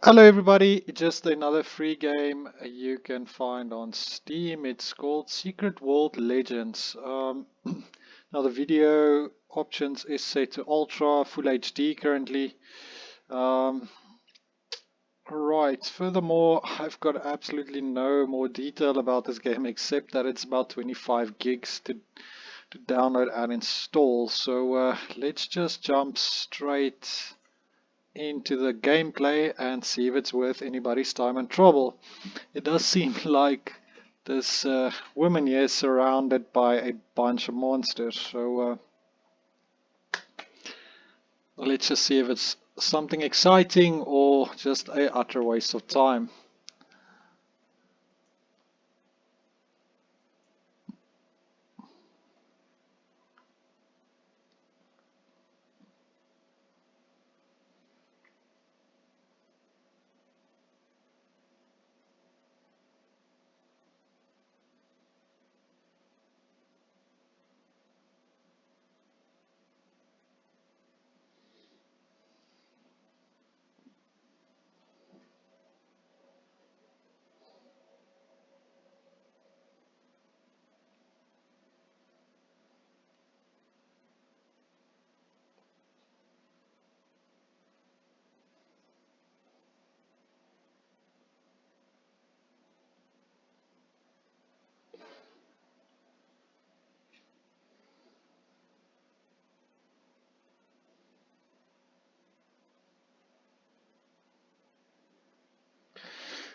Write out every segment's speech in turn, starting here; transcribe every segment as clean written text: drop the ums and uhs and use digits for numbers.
Hello everybody, just another free game you can find on Steam. It's called Secret World Legends. Now the video options is set to Ultra, Full HD currently. Um, right, furthermore, I've got absolutely no more detail about this game except that it's about 25 gigs to download and install. So let's just jump straight into the gameplay and see if it's worth anybody's time and trouble. It does seem like this woman here is surrounded by a bunch of monsters, so let's just see if it's something exciting or just a utter waste of time.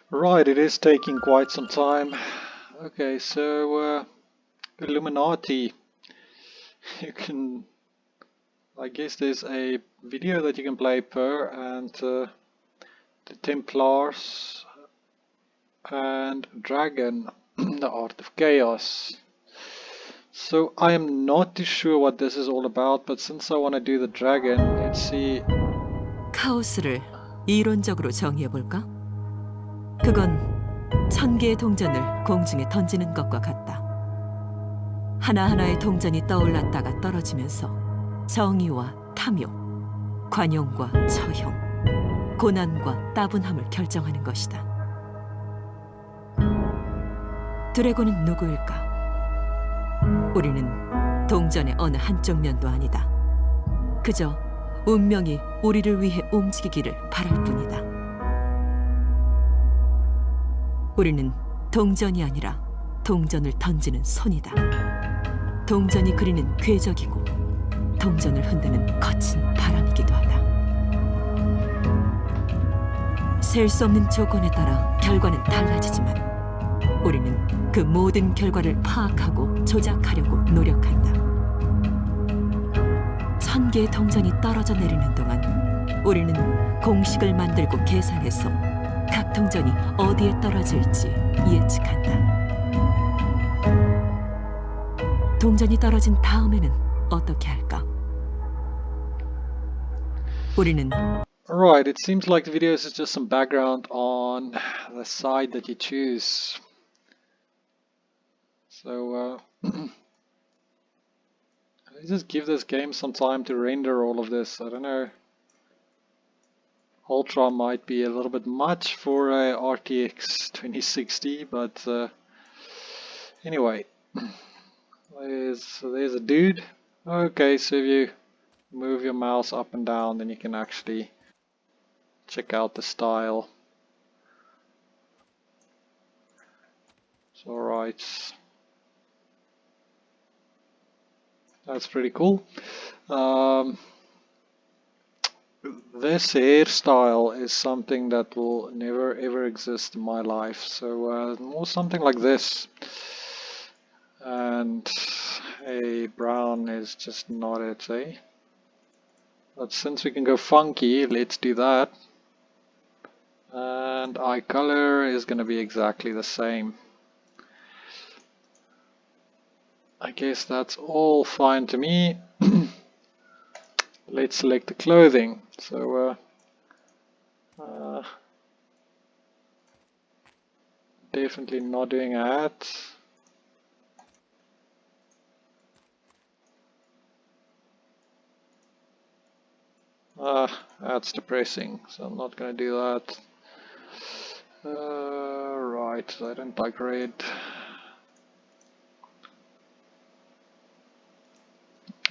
Right, it is taking quite some time. Okay, so Illuminati. You can, I guess there's a video that you can play per, and the Templars and Dragon, the Art of Chaos. So I am not too sure what this is all about, but since I want to do the dragon, let's see. 카오스를 이론적으로 정의해볼까? 그건 1000개의 동전을 공중에 던지는 것과 같다. 하나하나의 동전이 떠올랐다가 떨어지면서 정의와 탐욕, 관용과 처형, 고난과 따분함을 결정하는 것이다. 드래곤은 누구일까? 우리는 동전의 어느 한쪽 면도 아니다. 그저 운명이 우리를 위해 움직이기를 바랄 뿐이다. 우리는 동전이 아니라 동전을 던지는 손이다. 동전이 그리는 궤적이고 동전을 흔드는 거친 바람이기도 하다. 셀 수 없는 조건에 따라 결과는 달라지지만 우리는 그 모든 결과를 파악하고 조작하려고 노력한다. 1000개의 동전이 떨어져 내리는 동안 우리는 공식을 만들고 계산해서 각 동전이 어디에 떨어질지 예측한다. 동전이 떨어진 다음에는 어떻게 할까? 우리는 Alright, it seems like the videos is just some background on the side that you choose. So let's just give this game some time to render all of this. I don't know. Ultra might be a little bit much for a RTX 2060, but anyway. There's a dude. Okay, so if you move your mouse up and down, then you can actually check out the style. So alright. That's pretty cool. This hairstyle is something that will never ever exist in my life. So more something like this. And a brown is just not it, eh? But since we can go funky, let's do that. And eye color is going to be exactly the same. I guess that's all fine to me. Let's select the clothing. So definitely not doing a hat. That's depressing, so I'm not going to do that. Right, I don't like red.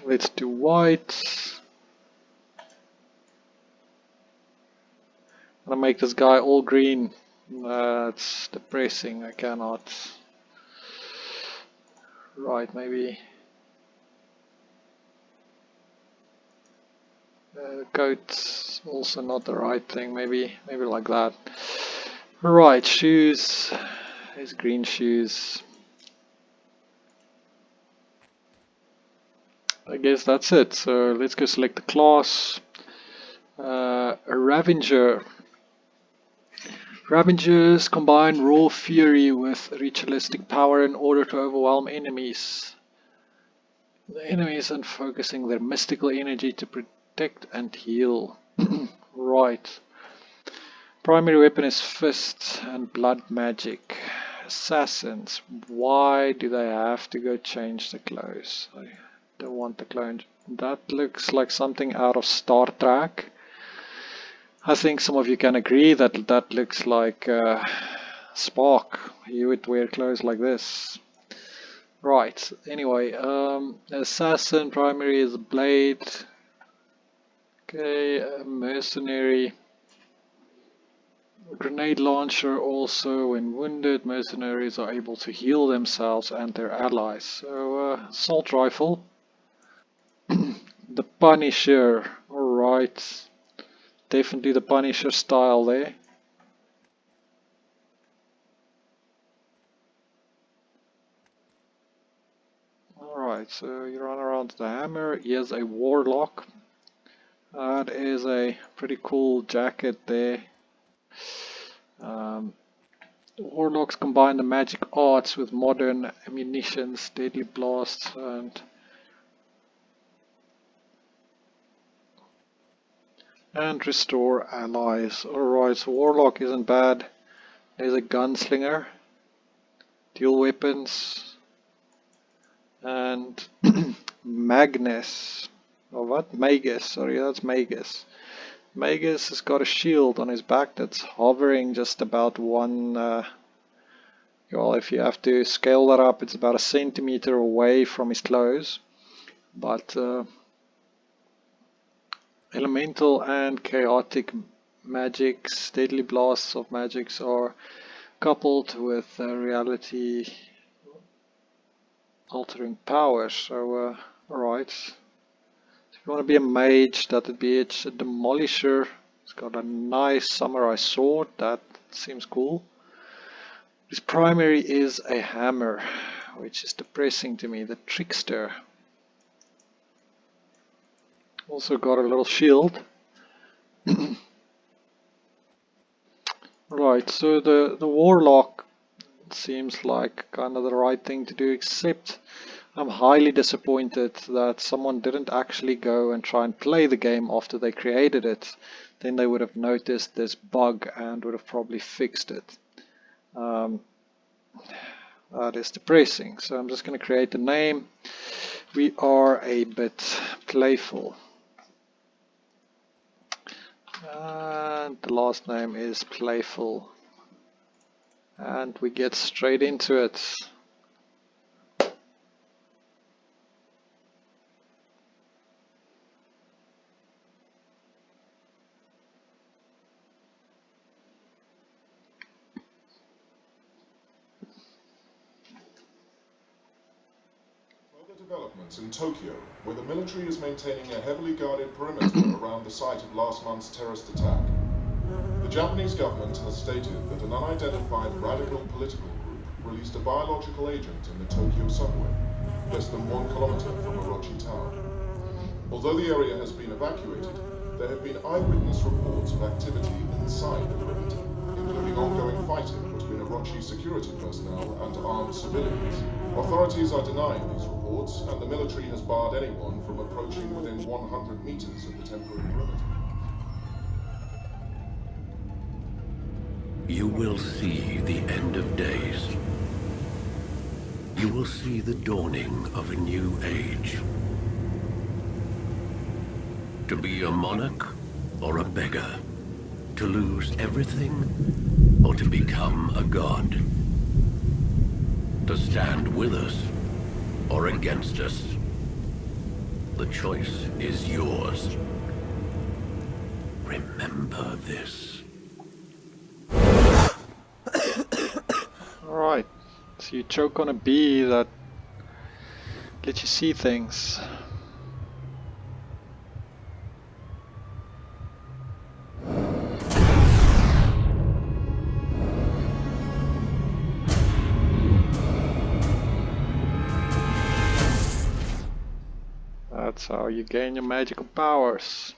Let's do white. I'm gonna make this guy all green. That's depressing, I cannot. Right, maybe coat's also not the right thing, maybe like that. Right, shoes. His green shoes. I guess that's it. So let's go select the class. A Ravenger. Ravengers combine raw fury with ritualistic power in order to overwhelm enemies. The enemies and focusing their mystical energy to protect and heal. Right. Primary weapon is fists and blood magic. Assassins. Why do they have to go change the clothes? I don't want the clothes. That looks like something out of Star Trek. I think some of you can agree that that looks like Spock. He would wear clothes like this. Right, anyway, assassin primary is a blade. Okay, a mercenary. Grenade launcher also, when wounded, mercenaries are able to heal themselves and their allies. So, assault rifle. The Punisher, alright. Definitely the Punisher style there. Alright, so you run around with the hammer. He has a Warlock. That is a pretty cool jacket there. Warlocks combine the magic arts with modern ammunitions, deadly blasts, and restore allies. Alright, so Warlock isn't bad. There's a gunslinger, dual weapons, and Magnus. Or what? Magus, sorry, that's Magus. Magus has got a shield on his back that's hovering just about one. Well, if you have to scale that up, it's about a centimeter away from his clothes. But elemental and chaotic magics, deadly blasts of magics are coupled with reality altering powers. So, alright. If you want to be a mage, that would be it. A demolisher. It's got a nice samurai sword. That seems cool. His primary is a hammer, which is depressing to me. The trickster. Also got a little shield. Right, so the warlock seems like kind of the right thing to do, except I'm highly disappointed that someone didn't actually go and try and play the game after they created it. Then they would have noticed this bug and would have probably fixed it. That is depressing. So I'm just going to create a name. We are a bit playful. And the last name is playful. And we get straight into it. Developments in Tokyo, where the military is maintaining a heavily guarded perimeter around the site of last month's terrorist attack. The Japanese government has stated that an unidentified radical political group released a biological agent in the Tokyo subway, less than 1 kilometer from Orochi Tower. Although the area has been evacuated, there have been eyewitness reports of activity inside the perimeter, including ongoing fighting between Orochi security personnel and armed civilians. Authorities are denying these reports, and the military has barred anyone from approaching within 100 meters of the temporary perimeter. You will see the end of days. You will see the dawning of a new age. To be a monarch or a beggar, To lose everything, or to become a god? To stand with us, or against us? The choice is yours. Remember this. Alright, so you choke on a bee that lets you see things. That's how you gain your magical powers.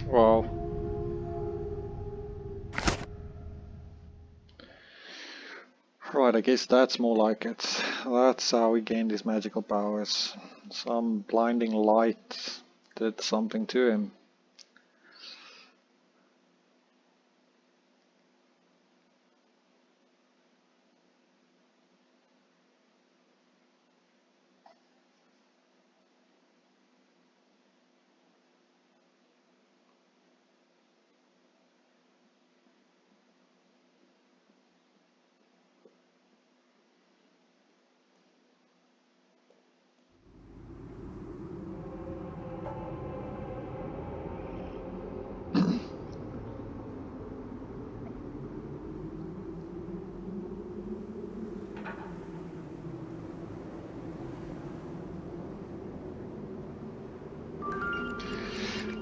Wow. Right, I guess that's more like it. That's how we gain these magical powers. Some blinding light did something to him.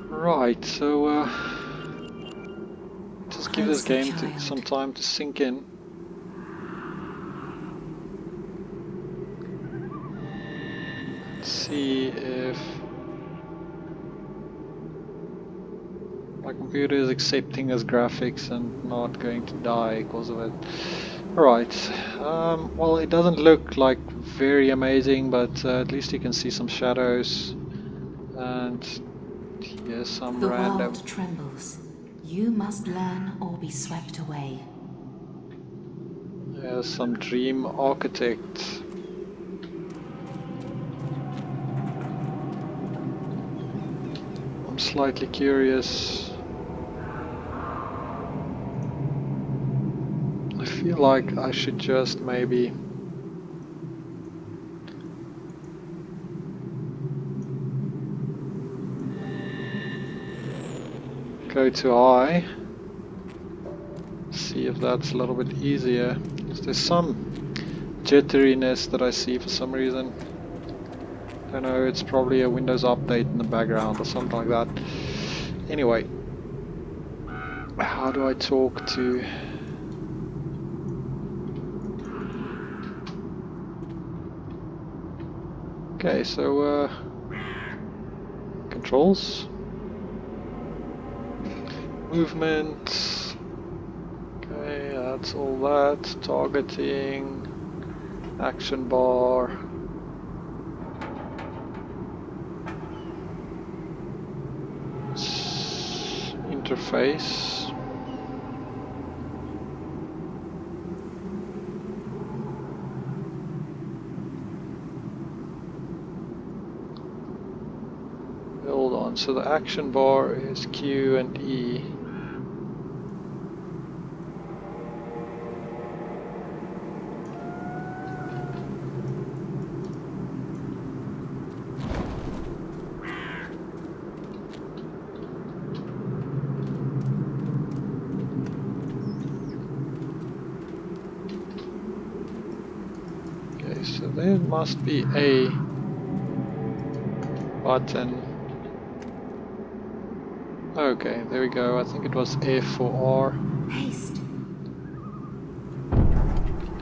Right, so just give this game some time to sink in. Let's see if my computer is accepting as graphics and not going to die because of it. Alright, well, it doesn't look like very amazing, but at least you can see some shadows and here's some The random. world trembles. You must learn or be swept away. There's some dream architect. I'm slightly curious. I feel like I should just maybe go to I. See if that's a little bit easier. There's some jitteriness that I see for some reason. Don't know, it's probably a Windows update in the background or something like that. Anyway, how do I talk to... Okay, so controls, movement, okay, that's all that, targeting, action bar, interface, hold on, so the action bar is Q and E. Okay, so there must be a button. Okay, there we go. I think it was F or R. Haste.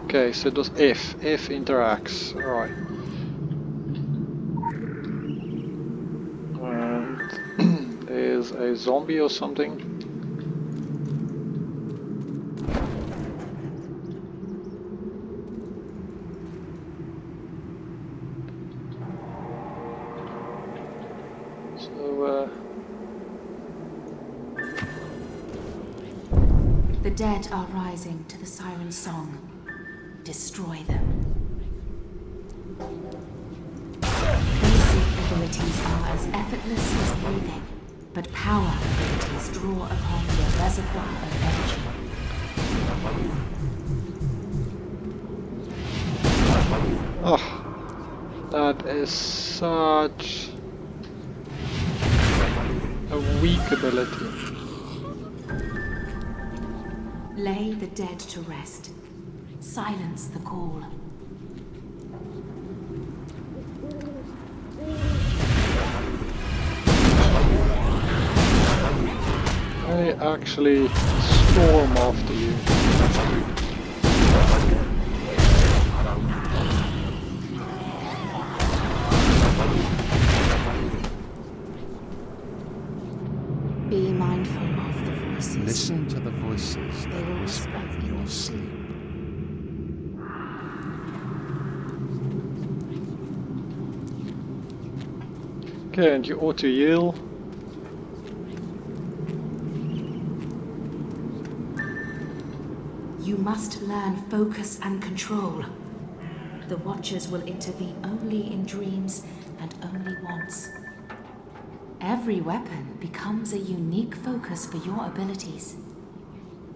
Okay, so it was F. F interacts. Alright. And there's a zombie or something. So, The dead are rising to the siren song. Destroy them. Basic abilities are as effortless as breathing, but power abilities draw upon your reservoir of energy. oh, that is such a weak ability. Lay the dead to rest. Silence the call. They actually storm after you. Be mindful of the voices. Listen to the voices They that will whisper whisper in in your your sleep. sleep. Okay, and you auto heal. You must learn focus and control. The Watchers will intervene only in dreams and only once. Every weapon becomes a unique focus for your abilities.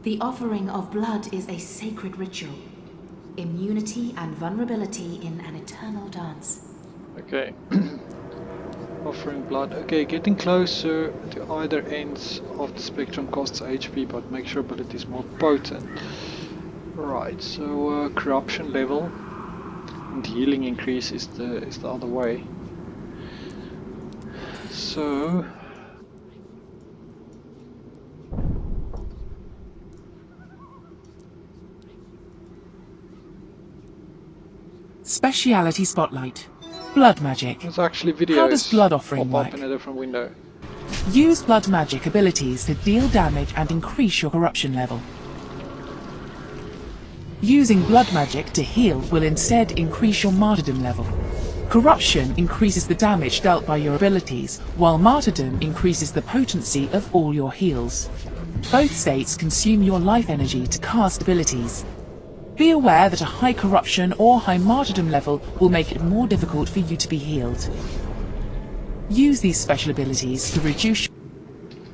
The offering of blood is a sacred ritual. Immunity and vulnerability in an eternal dance. Okay. Offering blood. Okay, getting closer to either ends of the spectrum costs HP, but make sure ability is more potent. Right, so corruption level and healing increase is the other way. So Speciality Spotlight. Blood Magic. there's actually videos How does blood offering pop up work? in a different window. Use blood magic abilities to deal damage and increase your corruption level. Using blood magic to heal will instead increase your martyrdom level. Corruption increases the damage dealt by your abilities, while martyrdom increases the potency of all your heals. Both states consume your life energy to cast abilities. Be aware that a high corruption or high martyrdom level will make it more difficult for you to be healed. Use these special abilities to reduce.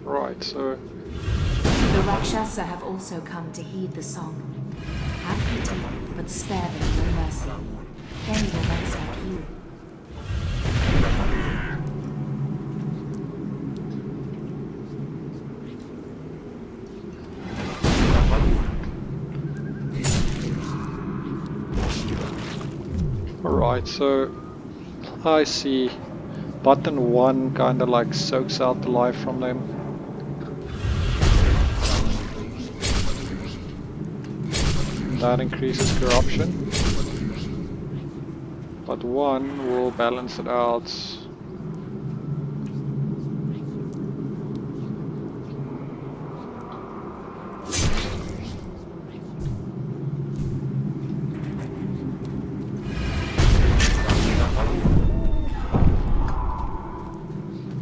Right, so The Rakshasa have also come to heed the song. Have pity, but spare them no mercy. They were once like you. alright, so I see button 1 kinda like soaks out the life from them. That increases corruption. But 1 will balance it out.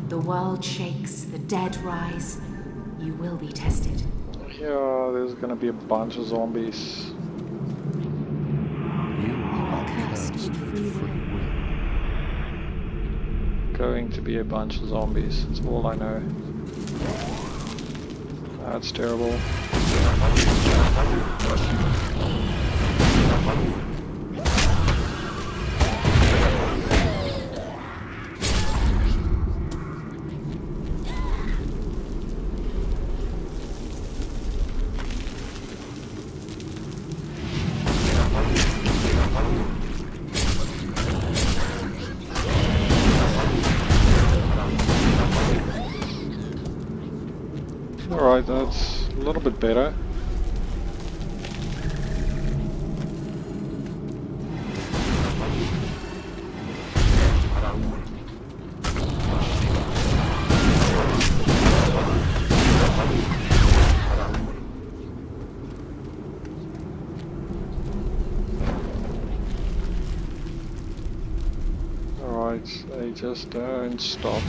The world shakes, the dead rise. You will be tested. Yeah, there's gonna be a bunch of zombies. You are Cursed cursed with with free free will. will. Going to be a bunch of zombies, that's all I know. That's terrible. Alright, that's a little bit better. Alright, they just don't stop.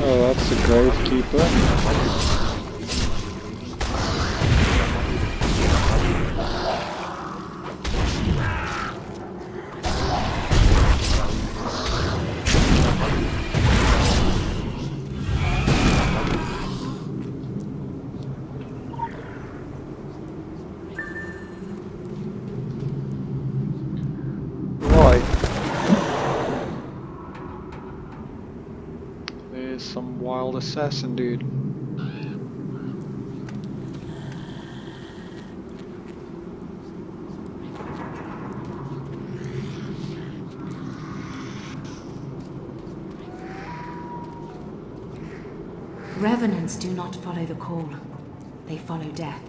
Oh, that's the Gravekeeper. There's some wild assassin dude. Revenants do not follow the call. They follow death.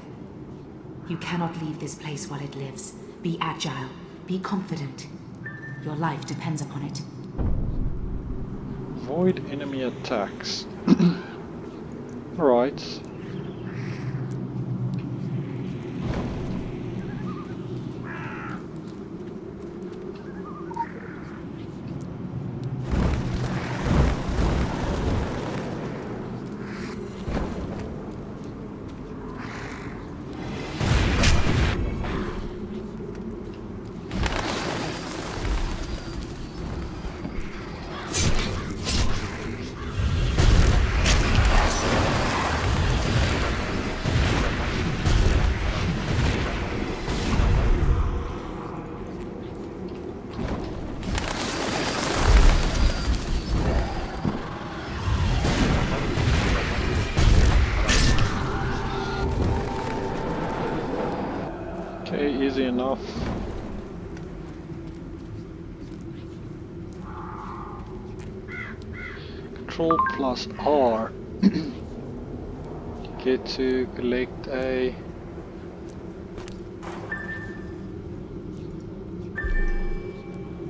You cannot leave this place while it lives. Be agile. Be confident. Your life depends upon it. Avoid enemy attacks. Alright. Okay, easy enough. Control plus R. Get to collect a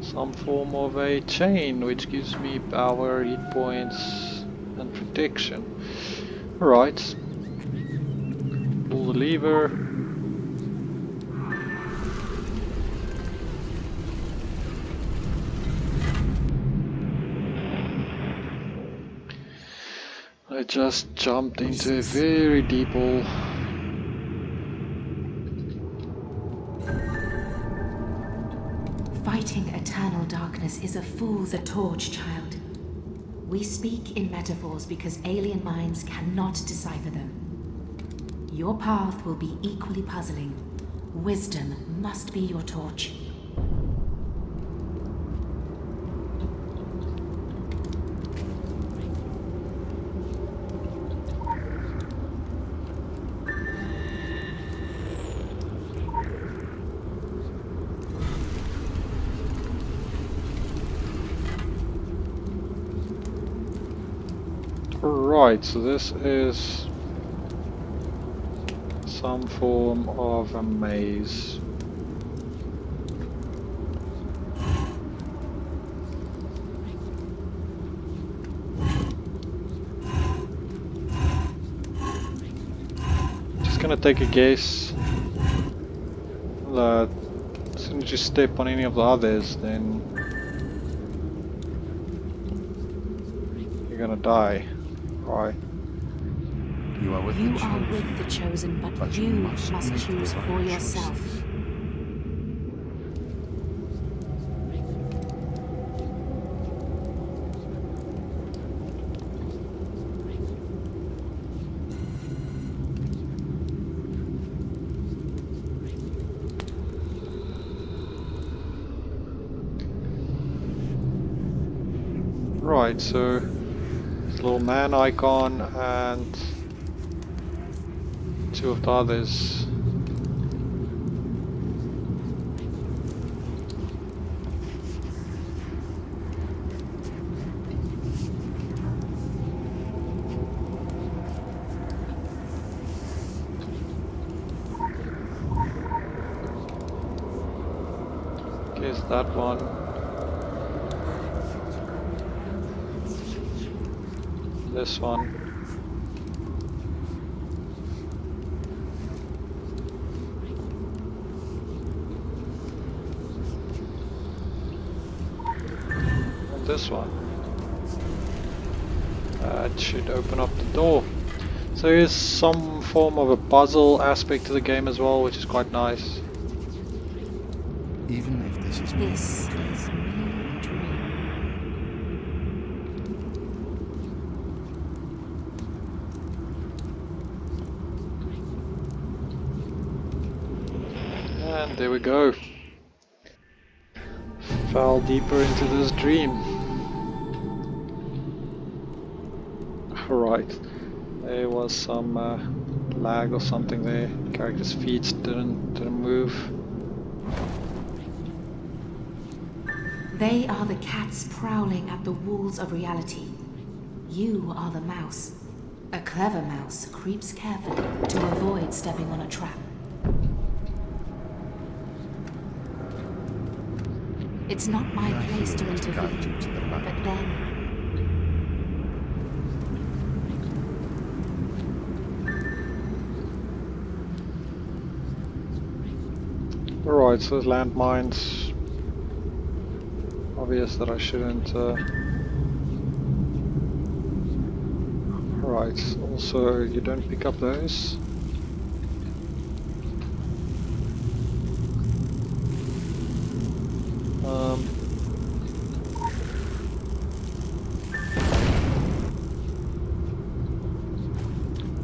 some form of a chain which gives me power, hit points and protection. Alright. Pull the lever. I just jumped into a very deep hole. Fighting eternal darkness is a fool's torch, child. We speak in metaphors because alien minds cannot decipher them. Your path will be equally puzzling. Wisdom must be your torch. Right, so this is some form of a maze. Just gonna take a guess that as soon as you step on any of the others, then you're gonna die. Right. You are with You the are chosen, with the chosen, but but you you must must make choose the for right yourself. choices. Right, so this little man icon and two of the others. that one. This one. And this one. That should open up the door. So there is some form of a puzzle aspect to the game as well, which is quite nice. Even if this is This is merely a dream. And there we go. Fell deeper into this dream. Right. There was some lag or something there. Character's feet didn't move. They are the cats prowling at the walls of reality. You are the mouse. A clever mouse creeps carefully to avoid stepping on a trap. It's not my place to intervene, but then... Alright, so there's landmines. Obvious that I shouldn't. Right, also you don't pick up those.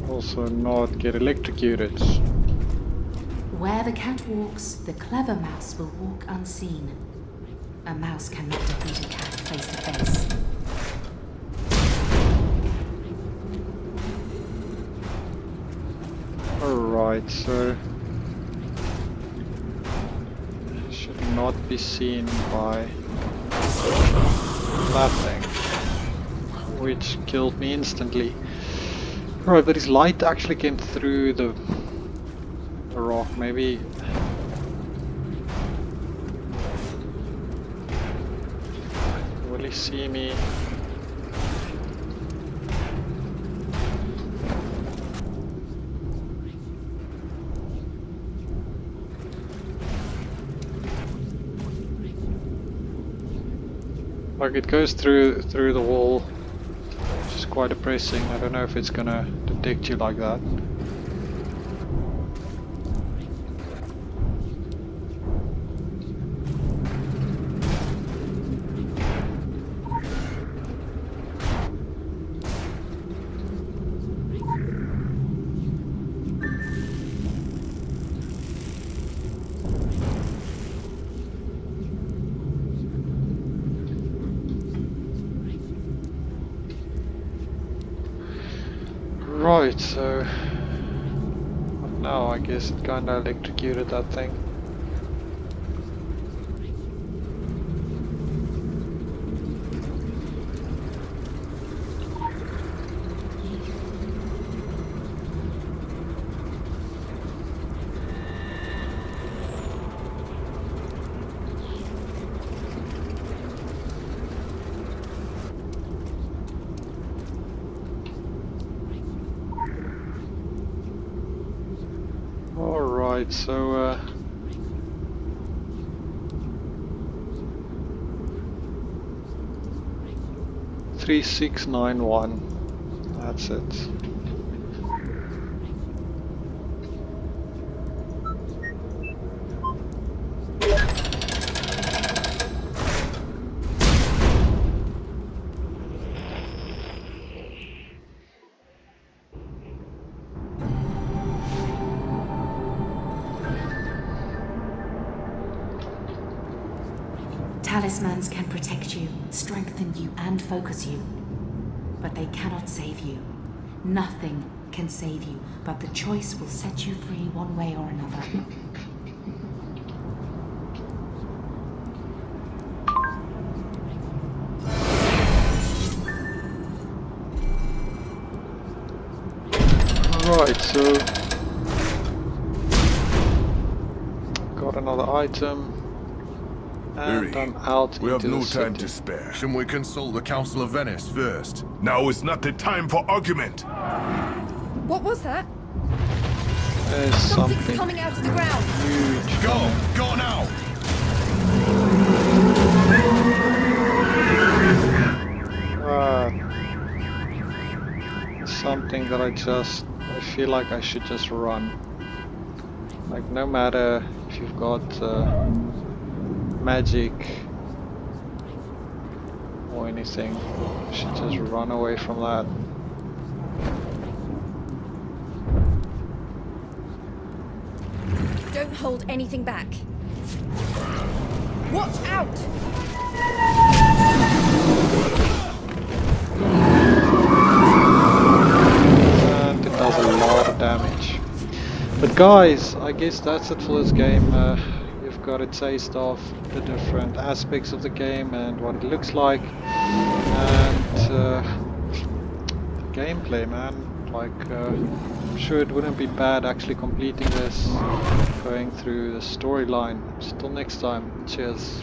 Also not get electrocuted. Where the cat walks, the clever mouse will walk unseen. A mouse cannot defeat a cat face to face. Alright, so should not be seen by that thing, which killed me instantly. Right, but his light actually came through the rock, maybe. Will he see me? Like it goes through the wall, which is quite depressing. I don't know if it's gonna detect you like that. Right, so now I guess it kinda electrocuted that thing. Alright, so 3691. That's it. Talismans can protect you, strengthen you, and focus you. But they cannot save you. Nothing can save you, but the choice will set you free one way or another. Right, so got another item. And I'm out We have into no the time city. to spare. Shouldn't we consult the Council of Venice first? Now is not the time for argument. What was that? There's Something's something coming out of the ground. huge. Go now. Something that I feel like I should just run. Like, no matter if you've got magic or anything, you should just run away from that. Don't hold anything back. Watch out! And it does a lot of damage. But guys, I guess that's it for this game. You've got a taste of the different aspects of the game and what it looks like. And the gameplay, man. Like, I'm sure it wouldn't be bad actually completing this, going through the storyline. Till next time, cheers.